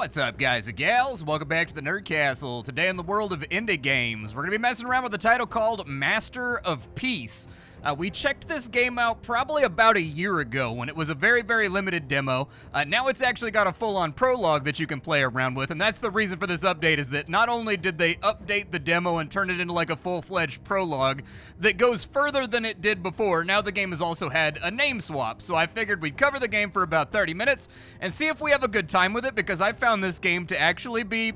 What's up, guys and gals? Welcome back to the Nerd Castle. Today in the world of indie games, we're going to be messing around with a title called Master of Peace. We checked this game out probably about a year ago when it was a very, very limited demo. Now it's actually got a full-on prologue that you can play around with, and that's the reason for this update, is that not only did they update the demo and turn it into like a full-fledged prologue that goes further than it did before, now the game has also had a name swap. So I figured we'd cover the game for about 30 minutes and see if we have a good time with it, because I found this game to actually be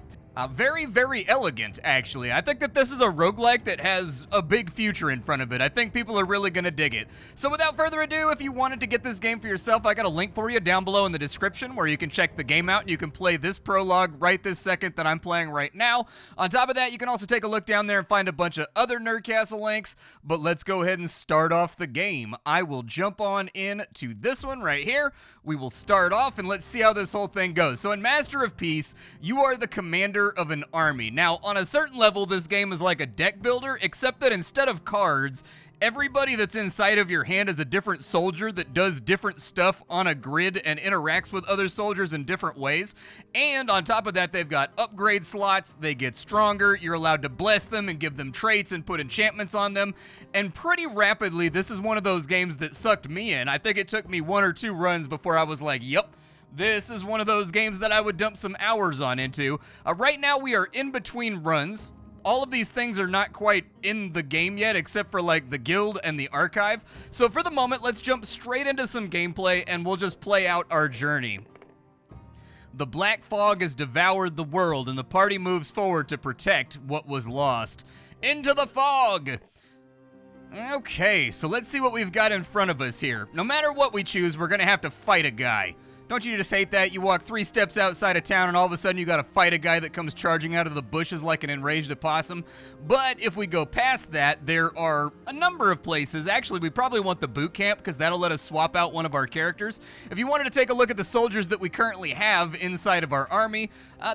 very, very elegant, actually. I think that this is a roguelike that has a big future in front of it. I think people are really gonna dig it. So without further ado, if you wanted to get this game for yourself, I got a link for you down below in the description where you can check the game out and you can play this prologue right this second that I'm playing right now. On top of that, you can also take a look down there and find a bunch of other Nerd Castle links, but let's go ahead and start off the game. I will jump on in to this one right here. We will start off and let's see how this whole thing goes. So in Master of Peace, you are the commander of an army. Now, on a certain level, this game is like a deck builder, except that instead of cards, everybody that's inside of your hand is a different soldier that does different stuff on a grid and interacts with other soldiers in different ways. And on top of that, they've got upgrade slots. They get stronger. You're allowed to bless them and give them traits and put enchantments on them. And pretty rapidly, this is one of those games that sucked me in. I think it took me 1 or 2 runs before I was like, yep, this is one of those games that I would dump some hours on into. Right now, we are in between runs. All of these things are not quite in the game yet, except for like the guild and the archive. So for the moment, let's jump straight into some gameplay and we'll just play out our journey. The black fog has devoured the world and the party moves forward to protect what was lost. Into the fog! Okay, so let's see what we've got in front of us here. No matter what we choose, we're gonna have to fight a guy. Don't you just hate that? You walk 3 steps outside of town and all of a sudden you gotta fight a guy that comes charging out of the bushes like an enraged opossum. But if we go past that, there are a number of places. Actually, we probably want the boot camp because that'll let us swap out one of our characters. If you wanted to take a look at the soldiers that we currently have inside of our army,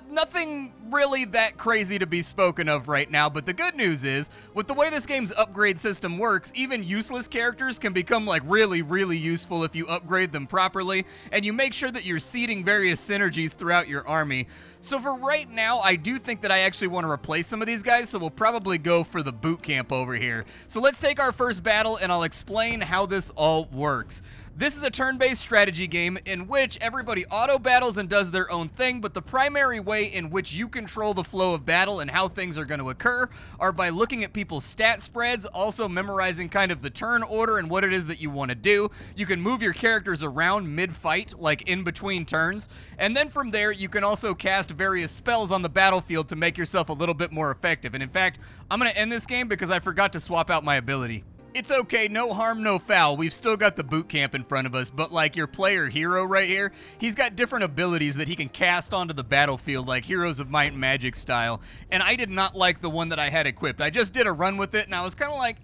nothing really that crazy to be spoken of right now, but the good news is, with the way this game's upgrade system works, even useless characters can become like really, really useful if you upgrade them properly, and you make sure that you're seeding various synergies throughout your army. So for right now, I do think that I actually want to replace some of these guys, so we'll probably go for the boot camp over here. So let's take our first battle and I'll explain how this all works. This is a turn-based strategy game in which everybody auto-battles and does their own thing, but the primary way in which you control the flow of battle and how things are going to occur are by looking at people's stat spreads, also memorizing kind of the turn order and what it is that you want to do. You can move your characters around mid-fight, like in between turns, and then from there you can also cast various spells on the battlefield to make yourself a little bit more effective. And in fact, I'm going to end this game because I forgot to swap out my ability. It's okay, no harm, no foul. We've still got the boot camp in front of us, but like your player hero right here, he's got different abilities that he can cast onto the battlefield, like Heroes of Might and Magic style, and I did not like the one that I had equipped. I just did a run with it, and I was kind of like,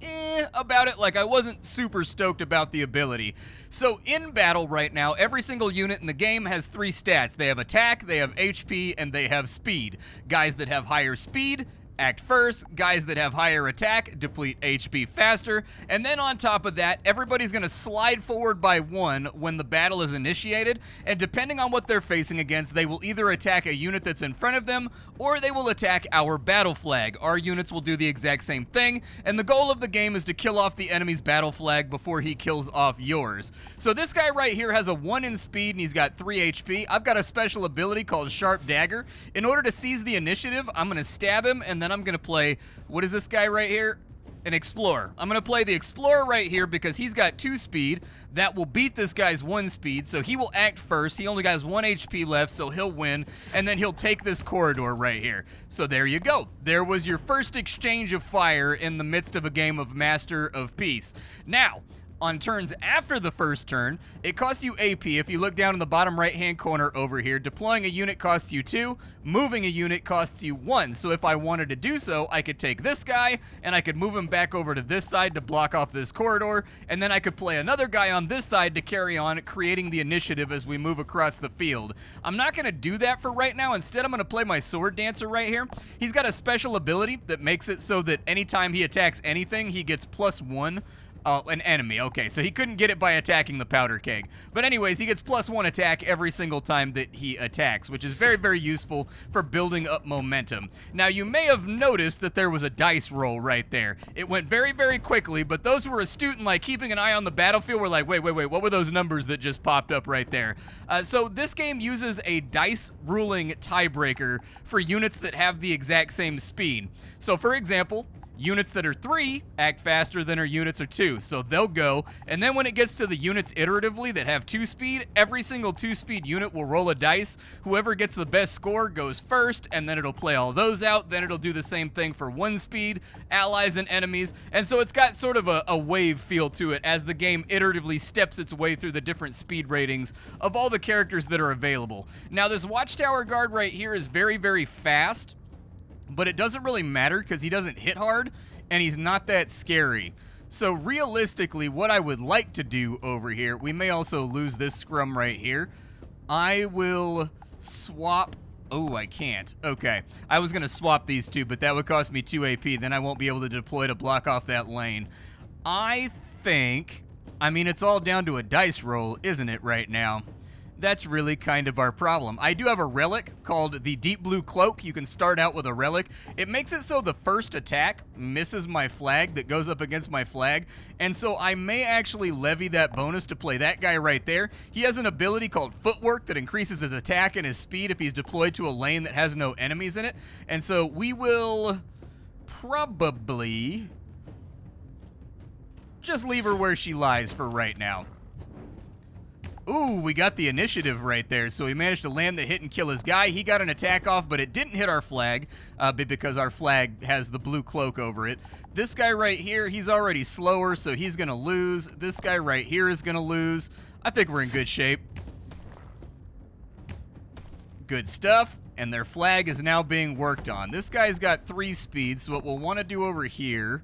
about it. Like, I wasn't super stoked about the ability. So in battle right now, every single unit in the game has 3 stats. They have attack, they have HP, and they have speed. Guys that have higher speed act first, guys that have higher attack deplete HP faster, and then on top of that, everybody's gonna slide forward by 1 when the battle is initiated, and depending on what they're facing against, they will either attack a unit that's in front of them, or they will attack our battle flag. Our units will do the exact same thing, and the goal of the game is to kill off the enemy's battle flag before he kills off yours. So this guy right here has a 1 in speed, and he's got 3 HP. I've got a special ability called Sharp Dagger. In order to seize the initiative, I'm gonna stab him, and then I'm gonna play, what is this guy right here? An Explorer. I'm gonna play the Explorer right here because he's got 2 speed. That will beat this guy's 1 speed, so he will act first. He only has 1 HP left, so he'll win, and then he'll take this corridor right here. So there you go. There was your first exchange of fire in the midst of a game of Master of Peace. Now, on turns after the first turn, it costs you AP. If you look down in the bottom right-hand corner over here, deploying a unit costs you 2, moving a unit costs you 1. So if I wanted to do so, I could take this guy, and I could move him back over to this side to block off this corridor, and then I could play another guy on this side to carry on, creating the initiative as we move across the field. I'm not going to do that for right now. Instead, I'm going to play my Sword Dancer right here. He's got a special ability that makes it so that anytime he attacks anything, he gets +1 Oh, an enemy. Okay, so he couldn't get it by attacking the powder keg. But anyways, he gets +1 attack every single time that he attacks, which is very, very useful for building up momentum. Now, you may have noticed that there was a dice roll right there. It went very, very quickly, but those who were astute and like keeping an eye on the battlefield were like, wait, what were those numbers that just popped up right there? So this game uses a dice ruling tiebreaker for units that have the exact same speed. So for example, units that are 3 act faster than our units are 2, so they'll go. And then when it gets to the units iteratively that have 2 speed, every single 2 speed unit will roll a dice. Whoever gets the best score goes first, and then it'll play all those out. Then it'll do the same thing for 1 speed, allies and enemies. And so it's got sort of a wave feel to it as the game iteratively steps its way through the different speed ratings of all the characters that are available. Now this Watchtower Guard right here is very, very fast, but it doesn't really matter because he doesn't hit hard and he's not that scary. So realistically, what I would like to do over here, we may also lose this scrum right here. I will swap. Oh, I can't. Okay. I was going to swap these two, but that would cost me 2 AP. Then I won't be able to deploy to block off that lane. I think, I mean, it's all down to a dice roll, isn't it, right now? That's really kind of our problem. I do have a relic called the Deep Blue Cloak. You can start out with a relic. It makes it so the first attack misses my flag that goes up against my flag, and so I may actually levy that bonus to play that guy right there. He has an ability called Footwork that increases his attack and his speed if he's deployed to a lane that has no enemies in it, and so we will probably just leave her where she lies for right now. Ooh, we got the initiative right there. So he managed to land the hit and kill his guy. He got an attack off, but it didn't hit our flag because our flag has the blue cloak over it. This guy right here, he's already slower, so he's going to lose. This guy right here is going to lose. I think we're in good shape. Good stuff. And their flag is now being worked on. This guy's got 3 speed, so what we'll want to do over here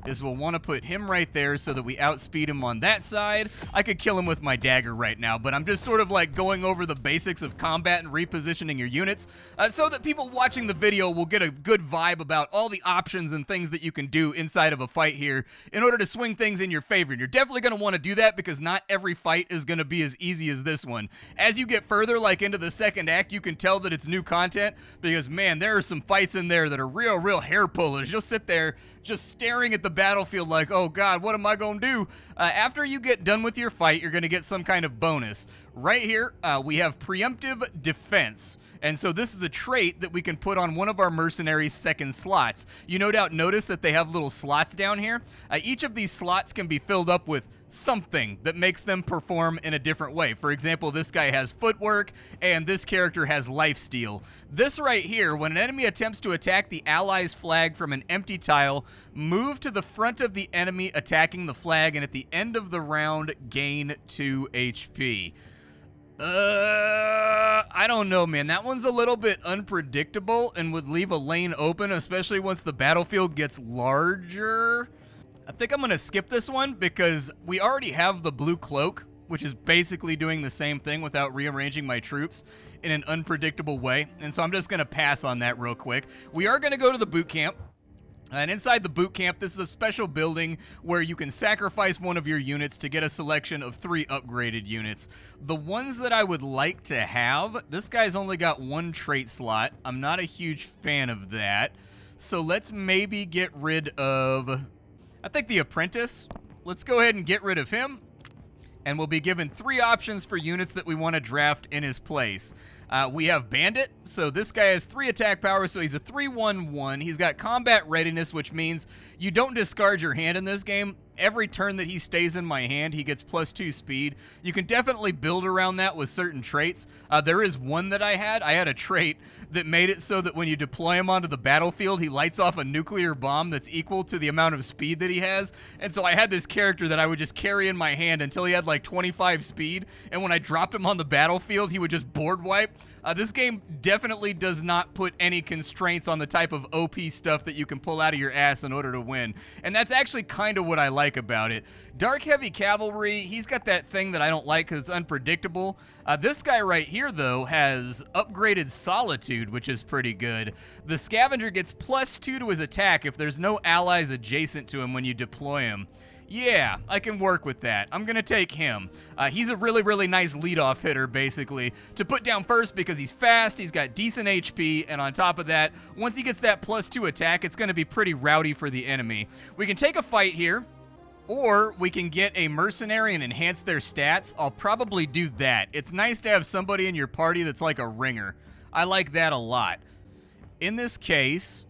is we'll want to put him right there so that we outspeed him on that side. I could kill him with my dagger right now, but I'm just sort of like going over the basics of combat and repositioning your units so that people watching the video will get a good vibe about all the options and things that you can do inside of a fight here in order to swing things in your favor. And you're definitely going to want to do that because not every fight is going to be as easy as this one. As you get further, like into the second act, you can tell that it's new content because, man, there are some fights in there that are real hair pullers. You'll sit there just staring at the battlefield like, oh god, what am I gonna do? After you get done with your fight, you're gonna get some kind of bonus. Right here, we have preemptive defense. And so this is a trait that we can put on one of our mercenaries' second slots. You no doubt notice that they have little slots down here. Each of these slots can be filled up with something that makes them perform in a different way. For example, this guy has footwork, and this character has lifesteal. This right here, when an enemy attempts to attack the ally's flag from an empty tile, move to the front of the enemy attacking the flag, and at the end of the round, gain 2 HP. I don't know, man. That one's a little bit unpredictable and would leave a lane open, especially once the battlefield gets larger. I think I'm going to skip this one because we already have the blue cloak, which is basically doing the same thing without rearranging my troops in an unpredictable way. And so I'm just going to pass on that real quick. We are going to go to the boot camp. And inside the boot camp, this is a special building where you can sacrifice one of your units to get a selection of 3 upgraded units. The ones that I would like to have, this guy's only got 1 trait slot. I'm not a huge fan of that. So let's maybe get rid of, I think, the apprentice. Let's go ahead and get rid of him. And we'll be given 3 options for units that we want to draft in his place. We have Bandit, so this guy has 3 attack power, so he's a 3-1-1. He's got combat readiness, which means you don't discard your hand in this game. Every turn that he stays in my hand, he gets +2 speed. You can definitely build around that with certain traits. There is one that I had a trait that made it so that when you deploy him onto the battlefield, he lights off a nuclear bomb that's equal to the amount of speed that he has. And so I had this character that I would just carry in my hand until he had like 25 speed, and when I dropped him on the battlefield, he would just board wipe. This game definitely does not put any constraints on the type of OP stuff that you can pull out of your ass in order to win. And that's actually kind of what I like about it. Dark Heavy Cavalry, he's got that thing that I don't like because it's unpredictable. This guy right here, though, has upgraded Solitude, which is pretty good. The Scavenger gets +2 to his attack if there's no allies adjacent to him when you deploy him. Yeah, I can work with that. I'm gonna take him. He's a really, really nice leadoff hitter, basically, to put down first because he's fast, he's got decent HP, and on top of that, once he gets that +2 attack, it's gonna be pretty rowdy for the enemy. We can take a fight here, or we can get a mercenary and enhance their stats. I'll probably do that. It's nice to have somebody in your party that's like a ringer. I like that a lot. In this case,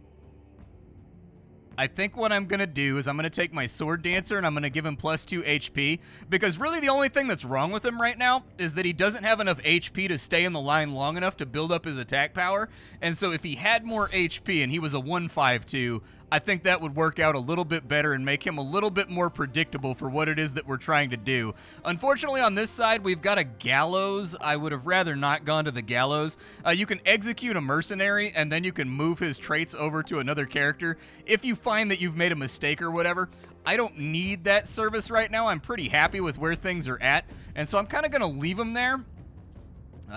I think what I'm going to do is I'm going to take my Sword Dancer and I'm going to give him +2 HP, because really the only thing that's wrong with him right now is that he doesn't have enough HP to stay in the line long enough to build up his attack power. And so if he had more HP and he was a 152, I think that would work out a little bit better and make him a little bit more predictable for what it is that we're trying to do. Unfortunately, on this side, we've got a gallows. I would have rather not gone to the gallows. You can execute a mercenary, and then you can move his traits over to another character if you find that you've made a mistake or whatever. I don't need that service right now. I'm pretty happy with where things are at, and so I'm kind of going to leave him there.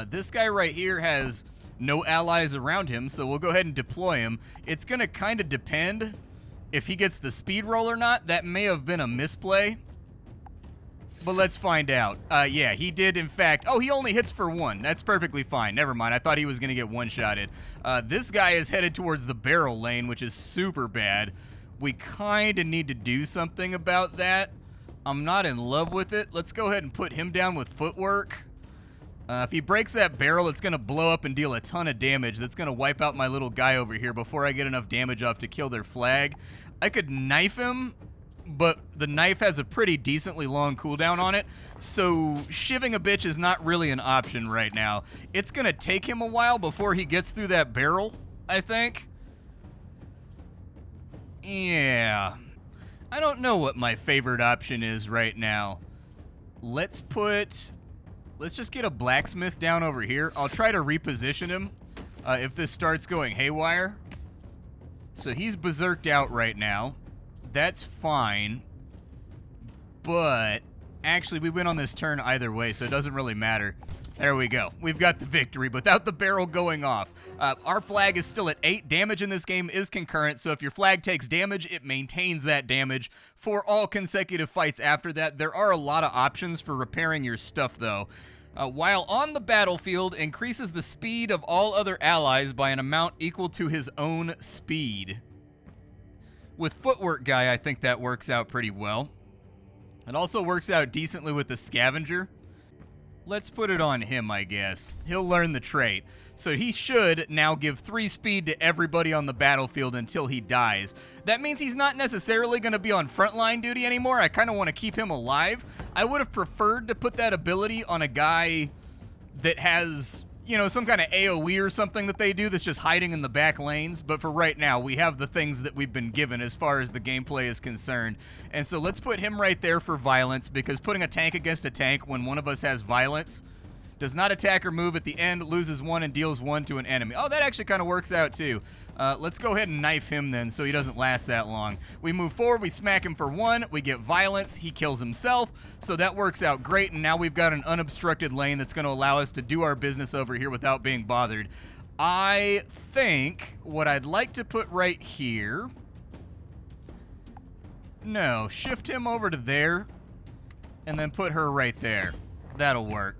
This guy right here has no allies around him, so we'll go ahead and deploy him. It's going to kind of depend if he gets the speed roll or not. That may have been a misplay, but let's find out. Yeah, he did, in fact. Oh, he only hits for 1. That's perfectly fine. Never mind. I thought he was going to get one-shotted. This guy is headed towards the barrel lane, which is super bad. We kind of need to do something about that. I'm not in love with it. Let's go ahead and put him down with footwork. If he breaks that barrel, it's going to blow up and deal a ton of damage. That's going to wipe out my little guy over here before I get enough damage off to kill their flag. I could knife him, but the knife has a pretty decently long cooldown on it, so shivving a bitch is not really an option right now. It's going to take him a while before he gets through that barrel, I think. Yeah. I don't know what my favorite option is right now. Let's just get a blacksmith down over here. I'll try to reposition him if this starts going haywire. So he's berserked out right now. That's fine. But actually, we win on this turn either way, so it doesn't really matter. There we go. We've got the victory without the barrel going off. Our flag is still at 8. Damage in this game is concurrent, so if your flag takes damage, it maintains that damage for all consecutive fights after that. There are a lot of options for repairing your stuff, though. While on the battlefield, increases the speed of all other allies by an amount equal to his own speed. With Footwork Guy, I think that works out pretty well. It also works out decently with the Scavenger. Let's put it on him, I guess. He'll learn the trait. So he should now give 3 speed to everybody on the battlefield until he dies. That means he's not necessarily going to be on frontline duty anymore. I kind of want to keep him alive. I would have preferred to put that ability on a guy that has, you know, some kind of AoE or something that they do that's just hiding in the back lanes. But for right now, we have the things that we've been given as far as the gameplay is concerned. And so let's put him right there for violence, because putting a tank against a tank when one of us has violence does not attack or move at the end, loses 1 and deals 1 to an enemy. Oh, that actually kind of works out too. Let's go ahead and knife him then so he doesn't last that long. We move forward, we smack him for 1, we get violence, he kills himself, so that works out great, and now we've got an unobstructed lane that's going to allow us to do our business over here without being bothered. I think what I'd like to put right here... No, shift him over to there, and then put her right there. That'll work.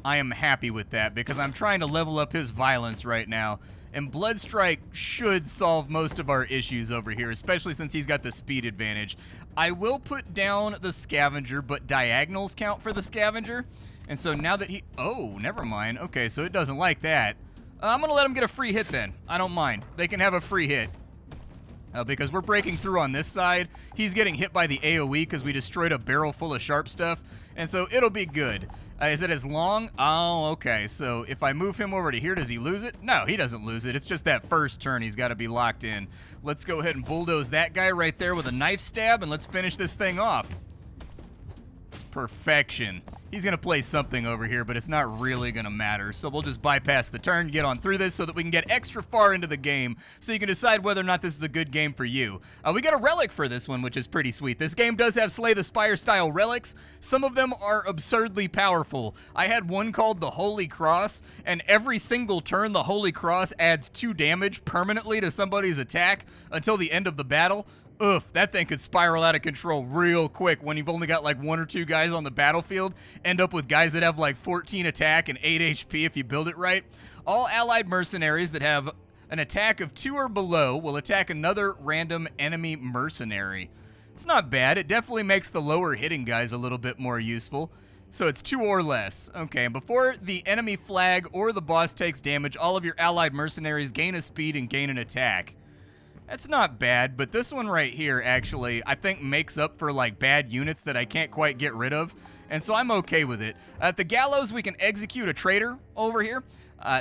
I am happy with that, because I'm trying to level up his violence right now, and Bloodstrike should solve most of our issues over here, especially since he's got the speed advantage. I will put down the Scavenger, but diagonals count for the Scavenger, and so now that he... Oh, never mind. Okay, so it doesn't like that. I'm going to let him get a free hit then. I don't mind. They can have a free hit. Because we're breaking through on this side. He's getting hit by the AoE because we destroyed a barrel full of sharp stuff, and so it'll be good. Is it as long? Oh, okay. So if I move him over to here, does he lose it? No, he doesn't lose it. It's just that first turn he's got to be locked in. Let's go ahead and bulldoze that guy right there with a knife stab, and let's finish this thing off. Perfection. He's going to play something over here, but it's not really going to matter. So we'll just bypass the turn, get on through this so that we can get extra far into the game so you can decide whether or not this is a good game for you. We got a relic for this one, which is pretty sweet. This game does have Slay the Spire style relics. Some of them are absurdly powerful. I had one called the Holy Cross, and every single turn the Holy Cross adds 2 damage permanently to somebody's attack until the end of the battle. Oof, that thing could spiral out of control real quick when you've only got like 1 or 2 guys on the battlefield. End up with guys that have like 14 attack and 8 HP if you build it right. All allied mercenaries that have an attack of 2 or below will attack another random enemy mercenary. It's not bad. It definitely makes the lower hitting guys a little bit more useful. So it's 2 or less. Okay, and before the enemy flag or the boss takes damage, all of your allied mercenaries gain a speed and gain an attack. That's not bad, but this one right here actually, I think makes up for like bad units that I can't quite get rid of, and so I'm okay with it. At the gallows, we can execute a traitor over here.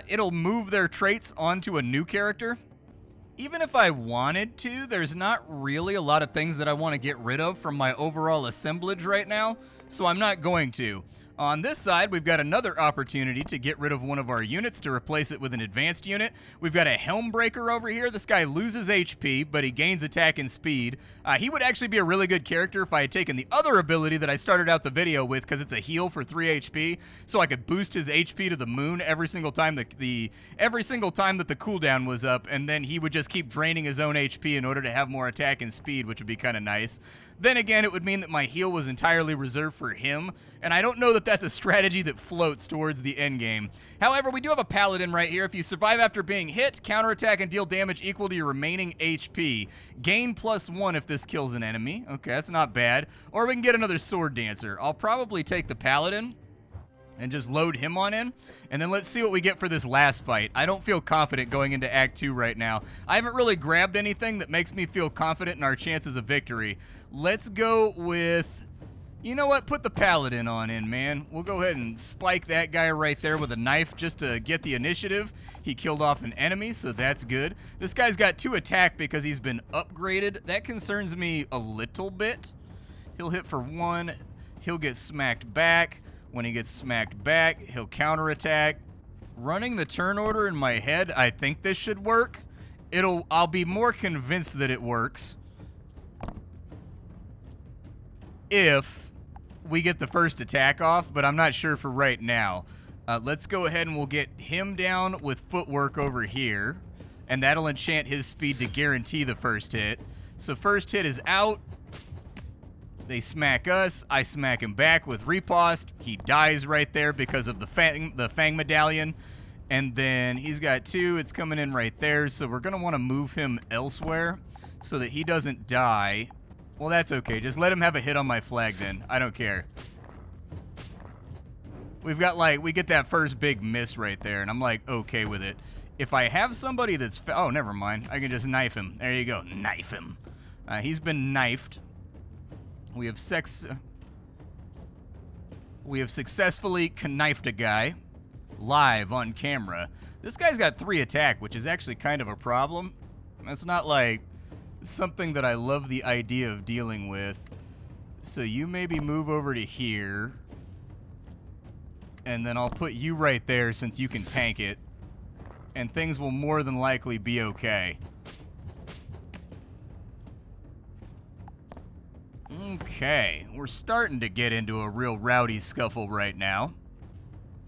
It'll move their traits onto a new character. Even if I wanted to, there's not really a lot of things that I want to get rid of from my overall assemblage right now, so I'm not going to. On this side, we've got another opportunity to get rid of one of our units to replace it with an advanced unit. We've got a Helm Breaker over here. This guy loses HP, but he gains attack and speed. He would actually be a really good character if I had taken the other ability that I started out the video with, because it's a heal for 3 HP, so I could boost his HP to the moon every single time that the cooldown was up, and then he would just keep draining his own HP in order to have more attack and speed, which would be kind of nice. Then again, it would mean that my heal was entirely reserved for him, and I don't know that that's a strategy that floats towards the end game. However, we do have a paladin right here. If you survive after being hit, counterattack and deal damage equal to your remaining HP. Gain +1 if this kills an enemy. Okay, that's not bad. Or we can get another sword dancer. I'll probably take the paladin and just load him on in, and then let's see what we get for this last fight. I don't feel confident going into Act 2 right now. I haven't really grabbed anything that makes me feel confident in our chances of victory. Let's go with, you know what, put the paladin on in, man. We'll go ahead and spike that guy right there with a knife just to get the initiative. He killed off an enemy, so that's good. This guy's got 2 attack because he's been upgraded. That concerns me a little bit. He'll hit for 1. He'll get smacked back. When he gets smacked back, he'll counterattack. Running the turn order in my head, I think this should work. I'll be more convinced that it works if we get the first attack off, but I'm not sure for right now. Let's go ahead and we'll get him down with footwork over here, and that'll enchant his speed to guarantee the first hit. So first hit is out. They smack us. I smack him back with riposte. He dies right there because of the fang medallion. And then he's got 2. It's coming in right there. So we're going to want to move him elsewhere so that he doesn't die. Well, that's okay. Just let him have a hit on my flag then. I don't care. We've got we get that first big miss right there, and I'm like okay with it. If I have somebody that's... oh, never mind. I can just knife him. There you go. Knife him. He's been knifed. We have successfully knifed a guy live on camera. This guy's got 3 attack, which is actually kind of a problem. That's not like something that I love the idea of dealing with. So you maybe move over to here, and then I'll put you right there since you can tank it, and things will more than likely be okay. Okay, we're starting to get into a real rowdy scuffle right now.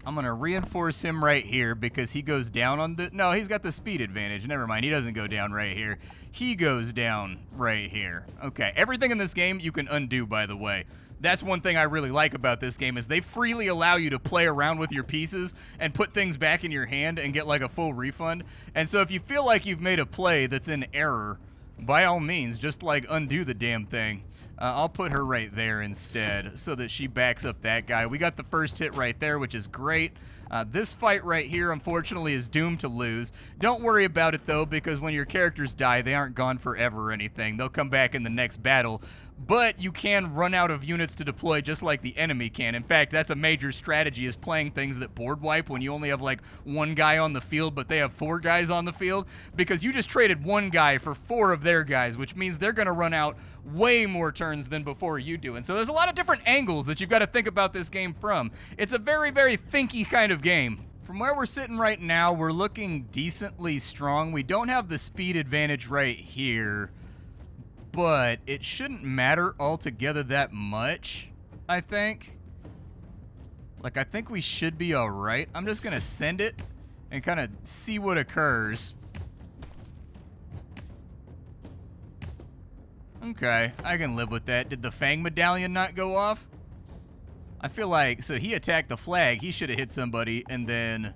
I'm going to reinforce him right here because he goes down on the... no, he's got the speed advantage. Never mind, he doesn't go down right here. He goes down right here. Okay, everything in this game you can undo, by the way. That's one thing I really like about this game is they freely allow you to play around with your pieces and put things back in your hand and get like a full refund. And so if you feel like you've made a play that's in error, by all means, just like undo the damn thing. I'll put her right there instead so that she backs up that guy. We got the first hit right there, which is great. This fight right here, unfortunately, is doomed to lose. Don't worry about it, though, because when your characters die, they aren't gone forever or anything. They'll come back in the next battle. But you can run out of units to deploy just like the enemy can. In fact, that's a major strategy, is playing things that board wipe when you only have like 1 guy on the field, but they have 4 guys on the field, because you just traded 1 guy for 4 of their guys, which means they're going to run out way more turns than before you do. And so there's a lot of different angles that you've got to think about this game from. It's a very, very thinky kind of game. From where we're sitting right now, we're looking decently strong. We don't have the speed advantage right here, but it shouldn't matter altogether that much, I think. Like, I think we should be all right. I'm just going to send it and kind of see what occurs. Okay, I can live with that. Did the Fang Medallion not go off? I feel like, so he attacked the flag. He should have hit somebody, and then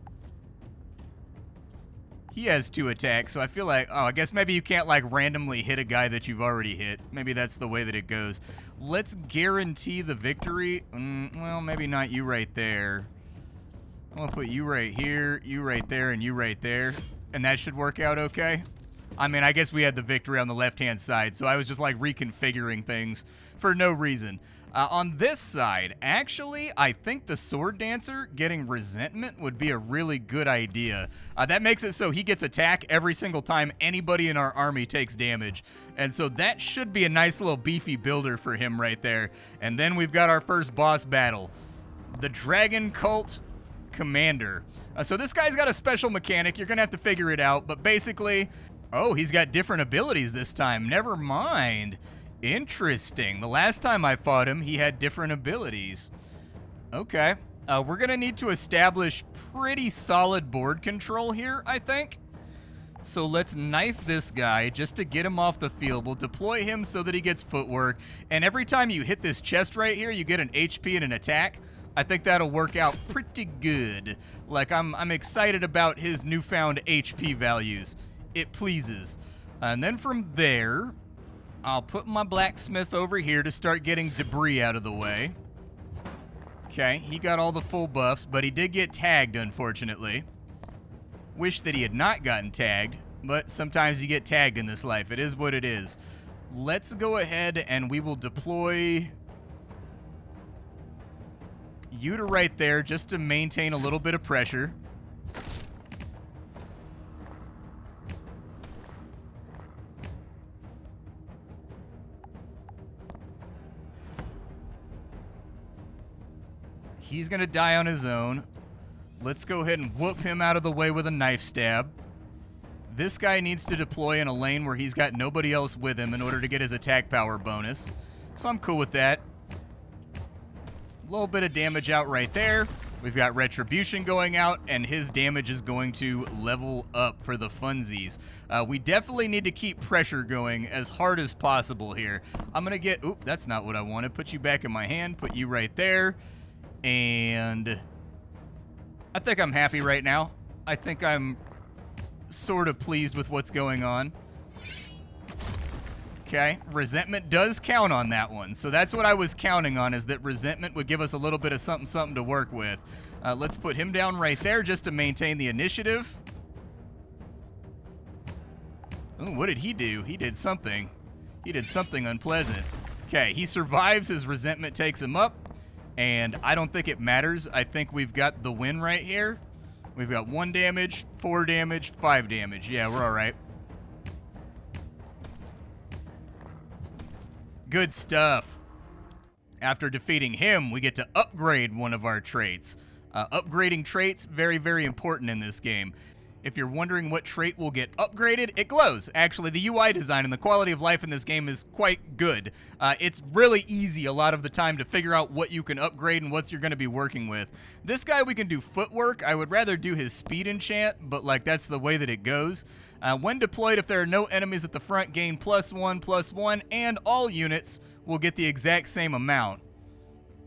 he has 2 attacks, so I feel like, oh, I guess maybe you can't, like, randomly hit a guy that you've already hit. Maybe that's the way that it goes. Let's guarantee the victory. Well, maybe not you right there. I'm gonna put you right here, you right there, and you right there, and that should work out okay. I mean, I guess we had the victory on the left-hand side, so I was just, like, reconfiguring things for no reason. On this side, actually, I think the Sword Dancer getting resentment would be a really good idea. That makes it so he gets attack every single time anybody in our army takes damage. And so that should be a nice little beefy builder for him right there. And then we've got our first boss battle. The Dragon Cult Commander. So this guy's got a special mechanic. You're going to have to figure it out. But basically, oh, he's got different abilities this time. Never mind. Interesting. The last time I fought him, he had different abilities. Okay. We're going to need to establish pretty solid board control here, I think. So let's knife this guy just to get him off the field. We'll deploy him so that he gets footwork. And every time you hit this chest right here, you get an HP and an attack. I think that'll work out pretty good. Like, I'm excited about his newfound HP values. It pleases. And then from there, I'll put my blacksmith over here to start getting debris out of the way. Okay, he got all the full buffs, but he did get tagged, unfortunately. Wish that he had not gotten tagged, but sometimes you get tagged in this life. It is what it is. Let's go ahead and we will deploy you to right there just to maintain a little bit of pressure. He's going to die on his own. Let's go ahead and whoop him out of the way with a knife stab. This guy needs to deploy in a lane where he's got nobody else with him in order to get his attack power bonus. So I'm cool with that. A little bit of damage out right there. We've got Retribution going out, and his damage is going to level up for the funsies. We definitely need to keep pressure going as hard as possible here. I'm going to get... Oop, that's not what I wanted. Put you back in my hand. Put you right there. And I think I'm happy right now. I think I'm sort of pleased with what's going on. Okay, resentment does count on that one. So that's what I was counting on, is that resentment would give us a little bit of something to work with. Let's put him down right there just to maintain the initiative. Ooh, what did he do? He did something. He did something unpleasant. Okay, he survives. His resentment takes him up. And I don't think it matters. I think we've got the win right here. We've got 1 damage, 4 damage, 5 damage. Yeah, we're all right. Good stuff. After defeating him, we get to upgrade one of our traits. Upgrading traits, very, very important in this game. If you're wondering what trait will get upgraded, it glows. Actually, the UI design and the quality of life in this game is quite good. It's really easy a lot of the time to figure out what you can upgrade and what you're going to be working with. This guy, we can do footwork. I would rather do his speed enchant, but like that's the way that it goes. When deployed, if there are no enemies at the front, gain +1/+1, and all units will get the exact same amount.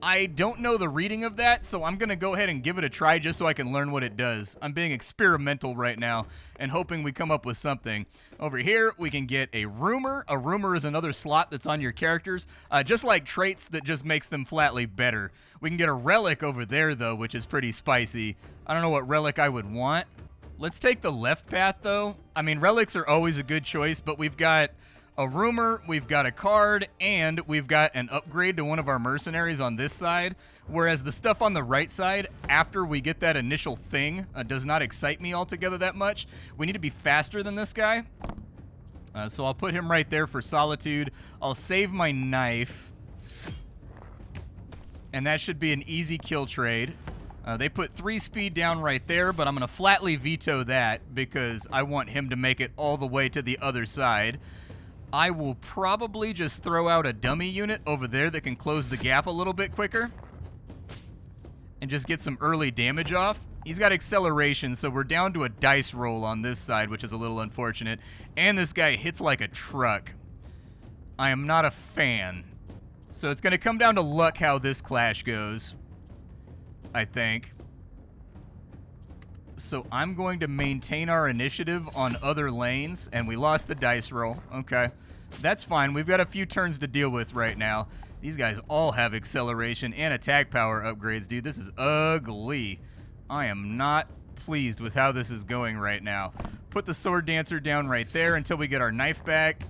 I don't know the reading of that, so I'm going to go ahead and give it a try just so I can learn what it does. I'm being experimental right now and hoping we come up with something. Over here, we can get a rumor. A rumor is another slot that's on your characters, just like traits that just makes them flatly better. We can get a relic over there, though, which is pretty spicy. I don't know what relic I would want. Let's take the left path, though. I mean, relics are always a good choice, but we've got a rumor, we've got a card, and we've got an upgrade to one of our mercenaries on this side, whereas the stuff on the right side, after we get that initial thing, does not excite me altogether that much. We need to be faster than this guy, so I'll put him right there for Solitude. I'll save my knife, and that should be an easy kill trade. They put 3 speed down right there, but I'm going to flatly veto that because I want him to make it all the way to the other side. I will probably just throw out a dummy unit over there that can close the gap a little bit quicker and just get some early damage off. He's got acceleration, so we're down to a dice roll on this side, which is a little unfortunate. And this guy hits like a truck. I am not a fan. So it's going to come down to luck how this clash goes, I think. So I'm going to maintain our initiative on other lanes, and we lost the dice roll. Okay. That's fine. We've got a few turns to deal with right now. These guys all have acceleration and attack power upgrades, dude. This is ugly. I am not pleased with how this is going right now. Put the Sword Dancer down right there until we get our knife back.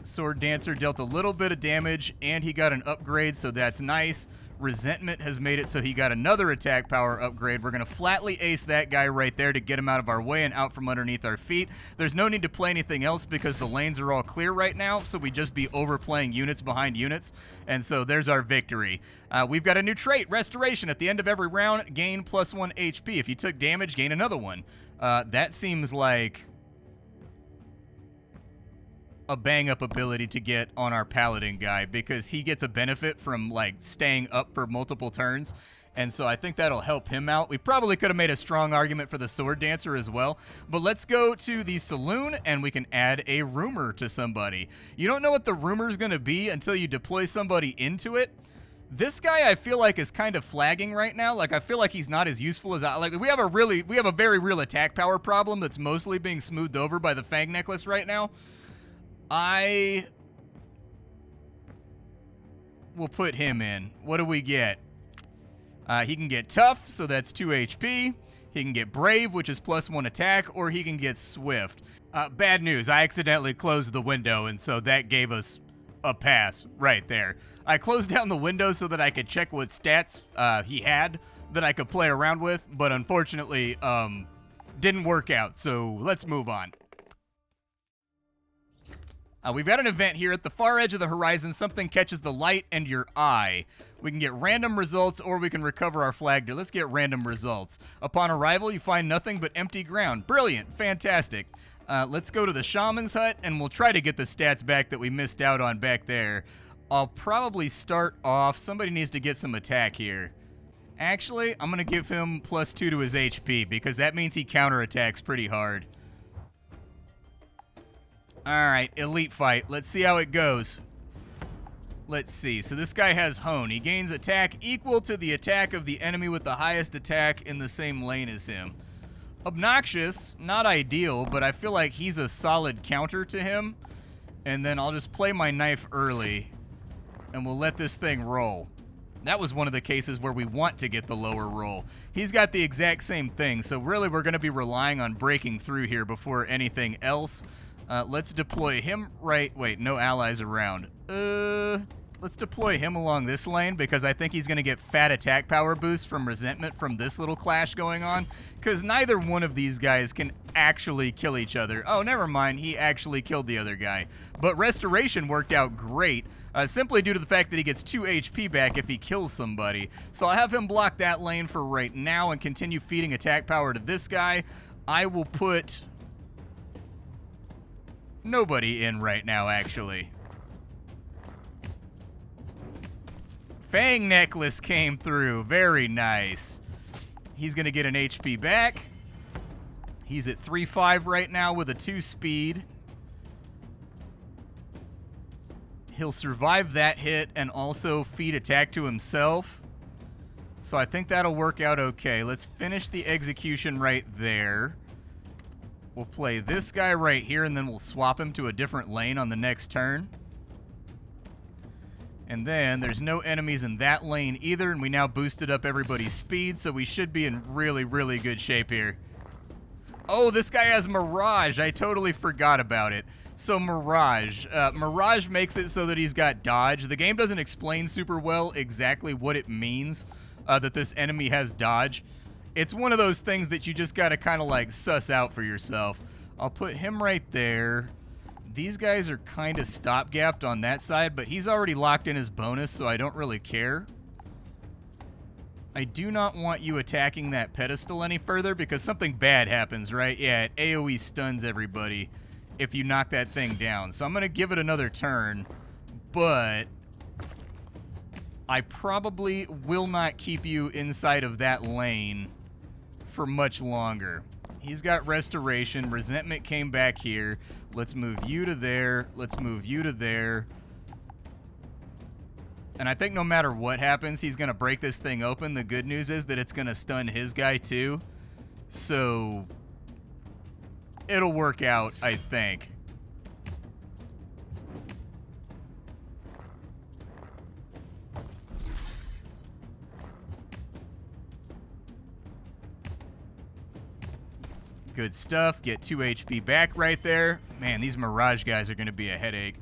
Sword Dancer dealt a little bit of damage, and he got an upgrade, so that's nice. Resentment has made it so he got another attack power upgrade. We're going to flatly ace that guy right there to get him out of our way and out from underneath our feet. There's no need to play anything else because the lanes are all clear right now, so we just be overplaying units behind units. And so there's our victory. We've got a new trait, Restoration. At the end of every round, gain +1 HP. If you took damage, gain another one. That seems like a bang-up ability to get on our Paladin guy because he gets a benefit from, like, staying up for multiple turns, and so I think that'll help him out. We probably could have made a strong argument for the Sword Dancer as well, but let's go to the Saloon, and we can add a rumor to somebody. You don't know what the rumor's going to be until you deploy somebody into it. This guy I feel like is kind of flagging right now. Like, I feel like he's not as useful as we have a very real attack power problem that's mostly being smoothed over by the Fang Necklace right now. I will put him in. What do we get? He can get Tough, so that's 2 HP. He can get Brave, which is +1 attack, or he can get Swift. Bad news, I accidentally closed the window, and so that gave us a pass right there. I closed down the window so that I could check what stats he had that I could play around with, but unfortunately, didn't work out, so let's move on. We've got an event here. At the far edge of the horizon, something catches the light and your eye. We can get random results, or we can recover our flag gear. Let's get random results. Upon arrival, you find nothing but empty ground. Brilliant. Fantastic. Let's go to the Shaman's Hut, and we'll try to get the stats back that we missed out on back there. I'll probably start off. Somebody needs to get some attack here. Actually, I'm going to give him +2 to his HP, because that means he counterattacks pretty hard. Alright, elite fight. Let's see how it goes. Let's see. So this guy has Hone. He gains attack equal to the attack of the enemy with the highest attack in the same lane as him. Obnoxious, not ideal, but I feel like he's a solid counter to him. And then I'll just play my knife early, and we'll let this thing roll. That was one of the cases where we want to get the lower roll. He's got the exact same thing, so really we're going to be relying on breaking through here before anything else. Let's deploy him right... Wait, no allies around. Let's deploy him along this lane because I think he's going to get fat attack power boost from Resentment from this little clash going on. Because neither one of these guys can actually kill each other. Oh, never mind. He actually killed the other guy. But Restoration worked out great, simply due to the fact that he gets 2 HP back if he kills somebody. So I'll have him block that lane for right now and continue feeding attack power to this guy. I will put... nobody in right now, actually. Fang Necklace came through. Very nice. He's going to get an HP back. He's at 3-5 right now with a 2 speed. He'll survive that hit and also feed attack to himself. So I think that'll work out okay. Let's finish the execution right there. We'll play this guy right here, and then we'll swap him to a different lane on the next turn. And then there's no enemies in that lane either, and we now boosted up everybody's speed, so we should be in really, really good shape here. Oh, this guy has Mirage. I totally forgot about it. So Mirage. Mirage makes it so that he's got dodge. The game doesn't explain super well exactly what it means that this enemy has dodge. It's one of those things that you just gotta kind of like suss out for yourself. I'll put him right there. These guys are kind of stopgapped on that side, but he's already locked in his bonus, so I don't really care. I do not want you attacking that pedestal any further because something bad happens, right? Yeah, it AoE stuns everybody if you knock that thing down. So I'm going to give it another turn, but I probably will not keep you inside of that lane for much longer. He's got restoration. Resentment came back here. Let's move you to there. Let's move you to there. And I think no matter what happens, he's going to break this thing open. The good news is that it's going to stun his guy too. So it'll work out, I think. Good stuff. Get 2 HP back right there. Man, these Mirage guys are going to be a headache.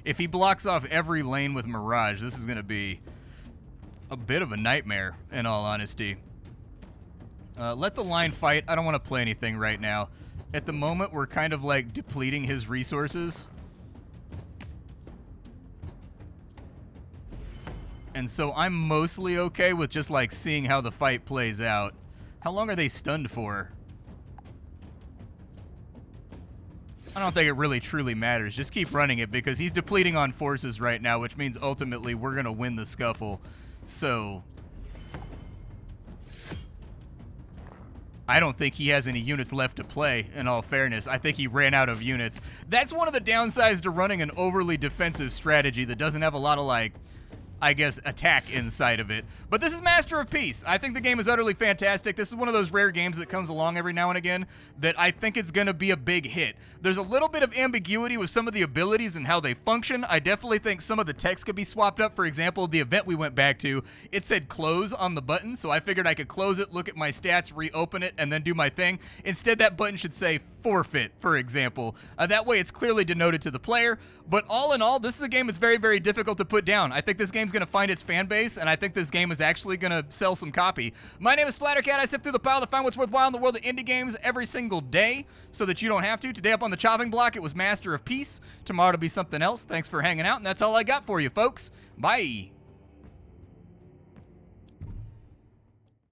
If he blocks off every lane with Mirage, this is going to be a bit of a nightmare, in all honesty. Let the line fight. I don't want to play anything right now. At the moment, we're kind of like depleting his resources. And so I'm mostly okay with just like seeing how the fight plays out. How long are they stunned for? I don't think it really truly matters. Just keep running it because he's depleting on forces right now, which means ultimately we're going to win the scuffle. So I don't think he has any units left to play, in all fairness. I think he ran out of units. That's one of the downsides to running an overly defensive strategy that doesn't have a lot of, like, I guess, attack inside of it. But this is Master of Peace. I think the game is utterly fantastic. This is one of those rare games that comes along every now and again that I think it's going to be a big hit. There's a little bit of ambiguity with some of the abilities and how they function. I definitely think some of the text could be swapped up. For example, the event we went back to, it said close on the button, so I figured I could close it, look at my stats, reopen it, and then do my thing. Instead, that button should say forfeit, for example. That way, it's clearly denoted to the player. But all in all, this is a game that's very, very difficult to put down. I think this game's going to find its fan base, and I think this game is actually going to sell some copy. My name is Splattercat. I sift through the pile to find what's worthwhile in the world of indie games every single day so that you don't have to. Today up on the chopping block, it was Master of Peace. Tomorrow it'll be something else. Thanks for hanging out, and that's all I got for you, folks. Bye.